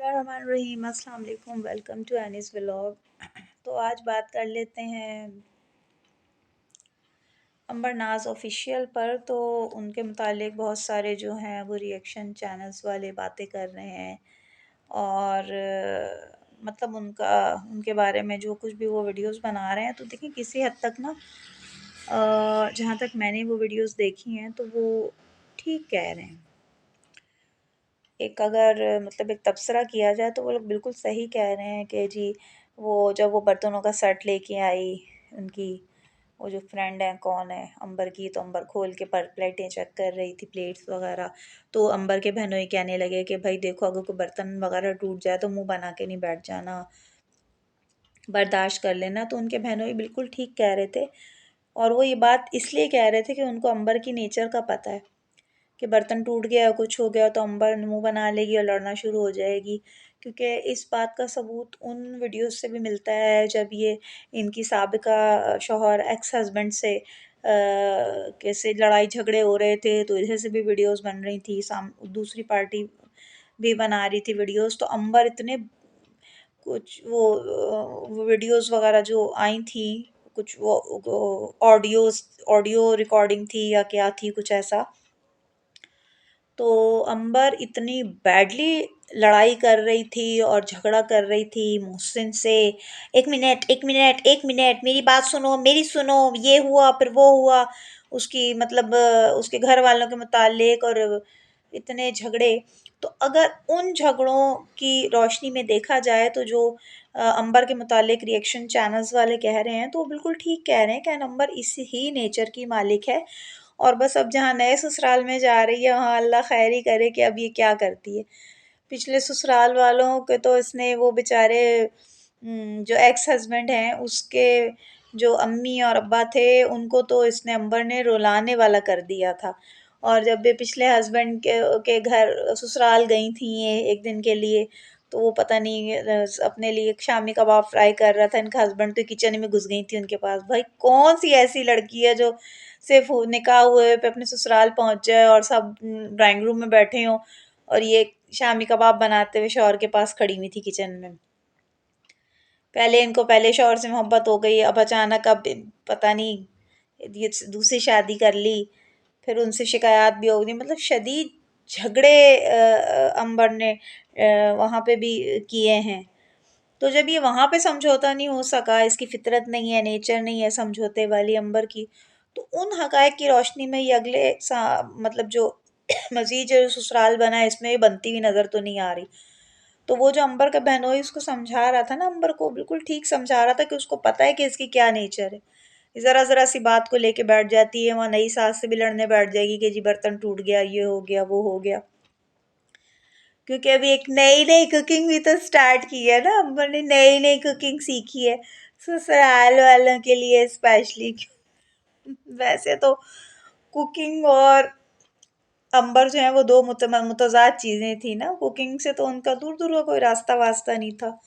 बिस्मिल्लाहिर्रहमानिर्रहीम, अस्सलाम वालेकुम। Welcome to Anees vlog. तो आज बात कर लेते हैं अंबर नाज ऑफिशियल पर। तो उनके मुतालिक बहुत सारे जो हैं वो रिएक्शन चैनल्स वाले बातें कर रहे हैं और मतलब उनके बारे में जो कुछ भी वो वीडियोस बना रहे हैं। तो देखिए किसी हद तक ना जहाँ तक मैंने वो वीडियोस देखी हैं तो वो ठीक कह रहे हैं। एक अगर मतलब एक तबसरा किया जाए तो वो लोग बिल्कुल सही कह रहे हैं कि जी वो जब वो बर्तनों का सेट लेके आई उनकी वो जो फ्रेंड है कौन है अंबर की, तो अंबर खोल के पर प्लेटें चेक कर रही थी, प्लेट्स वगैरह। तो अंबर के बहनोई कहने लगे कि भाई देखो अगर कोई बर्तन वगैरह टूट जाए तो मुंह बना के नहीं बैठ जाना, बर्दाश्त कर लेना। तो उनके बहनोई बिल्कुल ठीक कह रहे थे और वो ये बात इसलिए कह रहे थे कि उनको अंबर की नेचर का पता है कि बर्तन टूट गया या कुछ हो गया तो अंबर मुंह बना लेगी और लड़ना शुरू हो जाएगी। क्योंकि इस बात का सबूत उन वीडियोस से भी मिलता है जब ये इनकी साबिका शौहर एक्स हस्बैंड से कैसे लड़ाई झगड़े हो रहे थे, तो इधर से भी वीडियोस बन रही थी, दूसरी पार्टी भी बना रही थी वीडियोस। तो अंबर इतने कुछ वो वीडियोस वगैरह जो आई थी, कुछ वो ऑडियो रिकॉर्डिंग थी या क्या थी कुछ ऐसा। तो अंबर इतनी बैडली लड़ाई कर रही थी और झगड़ा कर रही थी मोहसिन से। एक मिनट एक मिनट एक मिनट, मेरी बात सुनो मेरी सुनो, ये हुआ फिर वो हुआ, उसकी मतलब उसके घर वालों के मुतालिक, और इतने झगड़े। तो अगर उन झगड़ों की रोशनी में देखा जाए तो जो अंबर के मुतालिक रिएक्शन चैनल्स वाले कह रहे हैं तो वो बिल्कुल ठीक कह रहे हैं कि अंबर इसी ही नेचर की मालिक है। और बस अब जहाँ नए ससुराल में जा रही है वहाँ अल्लाह खैर ही करे कि अब ये क्या करती है। पिछले ससुराल वालों के तो इसने वो बेचारे जो एक्स हस्बैंड हैं उसके जो अम्मी और अब्बा थे उनको तो इसने अंबर ने रुलाने वाला कर दिया था। और जब ये पिछले हस्बैंड के घर ससुराल गई थी ये एक दिन के लिए, तो वो पता नहीं अपने लिए शामी कबाब फ्राई कर रहा था, इनका हस्बैंड तो किचन में घुस गई थी उनके पास। भाई कौन सी ऐसी लड़की है जो सिर्फ निकाह हुए पे अपने ससुराल पहुंच जाए और सब ड्राइंग रूम में बैठे हों और ये शामी कबाब बनाते हुए शौहर के पास खड़ी हुई थी किचन में। पहले शौहर से मोहब्बत हो गई, अब अचानक अब पता नहीं ये दूसरी शादी कर ली, फिर उनसे शिकायत भी हो गई। मतलब शदीद झगड़े अंबर ने वहाँ पे भी किए हैं। तो जब ये वहाँ पे समझौता नहीं हो सका, इसकी फितरत नहीं है, नेचर नहीं है समझौते वाली अंबर की, तो उन हकायक की रोशनी में ये मतलब जो मज़ीद जो ससुराल बना है इसमें ये बनती हुई नज़र तो नहीं आ रही। तो वो जो अंबर का बहनोई उसको समझा रहा था ना, अंबर को बिल्कुल ठीक समझा रहा था कि उसको पता है कि इसकी क्या नेचर है। ज़रा ज़रा सी बात को लेके बैठ जाती है, वहाँ नई सास से भी लड़ने बैठ जाएगी कि जी बर्तन टूट गया, ये हो गया वो हो गया। क्योंकि अभी एक नई नई कुकिंग भी तो स्टार्ट की है ना अंबर ने, नई नई कुकिंग सीखी है ससुराल वालों के लिए स्पेशली। वैसे तो कुकिंग और अंबर जो है वो दो मुतजाद चीज़ें थी ना, कुकिंग से तो उनका दूर दूर का कोई रास्ता वास्ता नहीं था।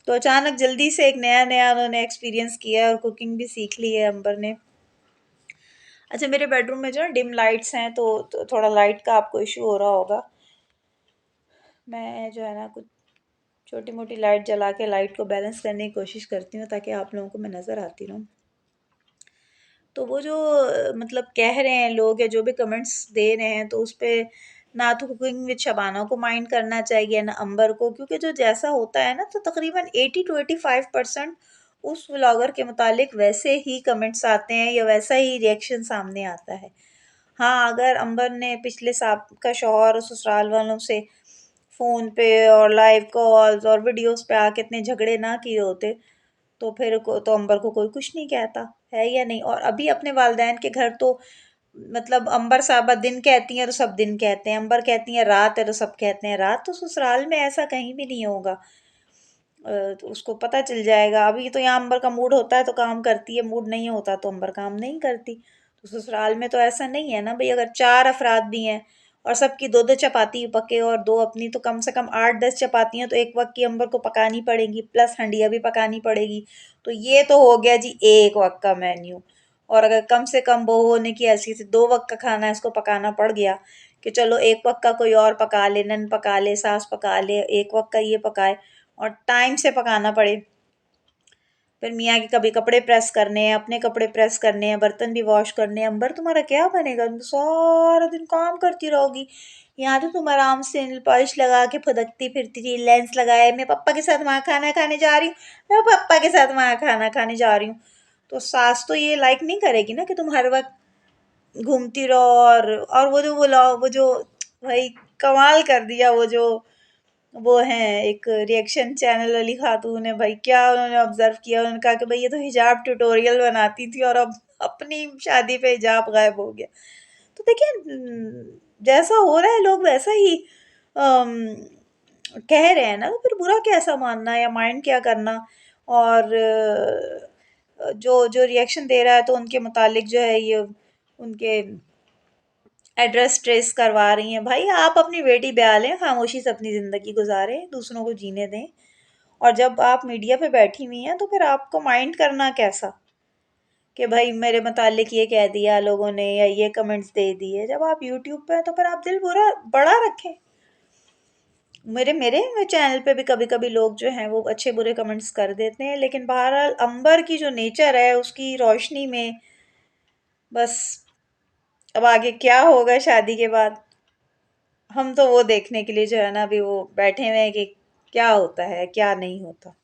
तो अचानक जल्दी से एक नया नया उन्होंने एक्सपीरियंस किया और कुकिंग भी सीख ली है अंबर ने। अच्छा, मेरे बेडरूम में जो है डिम लाइट्स हैं तो थोड़ा लाइट का आपको इशू हो रहा होगा। मैं जो है ना कुछ छोटी मोटी लाइट जला के लाइट को बैलेंस करने की कोशिश करती हूँ ताकि आप लोगों को मैं नज़र आती रहूँ। तो वो जो मतलब कह रहे हैं लोग या जो भी कमेंट्स दे रहे हैं तो उस पे ना तो कुकिंग विद शबाना को माइंड करना चाहिए ना अंबर को, क्योंकि जो जैसा होता है ना तो तकरीबन 80 to 85% उस व्लॉगर के मुतालिक वैसे ही कमेंट्स आते हैं या वैसा ही रिएक्शन सामने आता है। हाँ, अगर अंबर ने पिछले साल का शौहर और ससुराल वालों से फ़ोन पे और लाइव कॉल्स और वीडियोस पे आके इतने झगड़े ना किए होते तो फिर तो अंबर को कोई कुछ नहीं कहता है या नहीं। और अभी अपने वालदैन के घर तो मतलब अंबर साहबा दिन कहती हैं तो सब दिन कहते हैं, अंबर कहती हैं रात है तो सब कहते हैं रात। तो ससुराल में ऐसा कहीं भी नहीं होगा। तो उसको पता चल जाएगा। अभी तो यहाँ अंबर का मूड होता है तो काम करती है, मूड नहीं होता तो अंबर काम नहीं करती। तो ससुराल में तो ऐसा नहीं है ना भाई, अगर 4 अफराद भी हैं और सबकी दो दो चपाती पके और दो अपनी, तो कम से कम 8-10 चपातियाँ तो एक वक्त की अंबर को पकानी पड़ेंगी, प्लस हंडिया भी पकानी पड़ेगी। तो ये तो हो गया जी एक वक्त का मेन्यू। और अगर कम से कम बहू होने की हैसियत से 2 वक्त का खाना इसको पकाना पड़ गया कि चलो एक वक्त का कोई और पका ले, नन पका ले, सास पका ले, एक वक्त का ये पकाए और टाइम से पकाना पड़े। फिर मियाँ के कभी कपड़े प्रेस करने हैं, अपने कपड़े प्रेस करने हैं, बर्तन भी वॉश करने हैं। अंबर तुम्हारा क्या बनेगा, तुम तो सारा दिन काम करती रहोगी। यहाँ तो तुम आराम से नेल पॉलिश लगा के फुदकती फिरती थी, लेंस लगाए, मैं पापा के साथ वहाँ खाना खाने जा रही हूँ, मैं पापा के साथ वहाँ खाना खाने जा रही हूँ। तो सास तो ये लाइक नहीं करेगी ना कि तुम हर वक्त घूमती रहो। और वो जो भाई कमाल कर दिया, वो हैं एक रिएक्शन चैनल वाली खातून है भाई, क्या उन्होंने ऑब्जर्व किया, उन्होंने कहा कि भाई ये तो हिजाब ट्यूटोरियल बनाती थी और अब अपनी शादी पे हिजाब गायब हो गया। तो देखिए जैसा हो रहा है लोग वैसा ही अम, कह रहे हैं ना, तो फिर बुरा कैसा मानना या माइंड क्या करना। और जो जो रिएक्शन दे रहा है तो उनके मुतालिक जो है ये उनके एड्रेस ट्रेस करवा रही हैं। भाई आप अपनी बेटी ब्याह लें, खामोशी से अपनी ज़िंदगी गुजारें, दूसरों को जीने दें। और जब आप मीडिया पे बैठी हुई हैं तो फिर आपको माइंड करना कैसा कि भाई मेरे मुतालिक ये कह दिया लोगों ने या ये कमेंट्स दे दिए। जब आप यूट्यूब पे हैं तो फिर आप दिल बुरा बड़ा रखें। मेरे मेरे चैनल पे भी कभी कभी लोग जो हैं वो अच्छे बुरे कमेंट्स कर देते हैं, लेकिन बहरहाल अंबर की जो नेचर है उसकी रोशनी में बस अब आगे क्या होगा शादी के बाद, हम तो वो देखने के लिए जो है ना अभी वो बैठे हुए हैं कि क्या होता है क्या नहीं होता।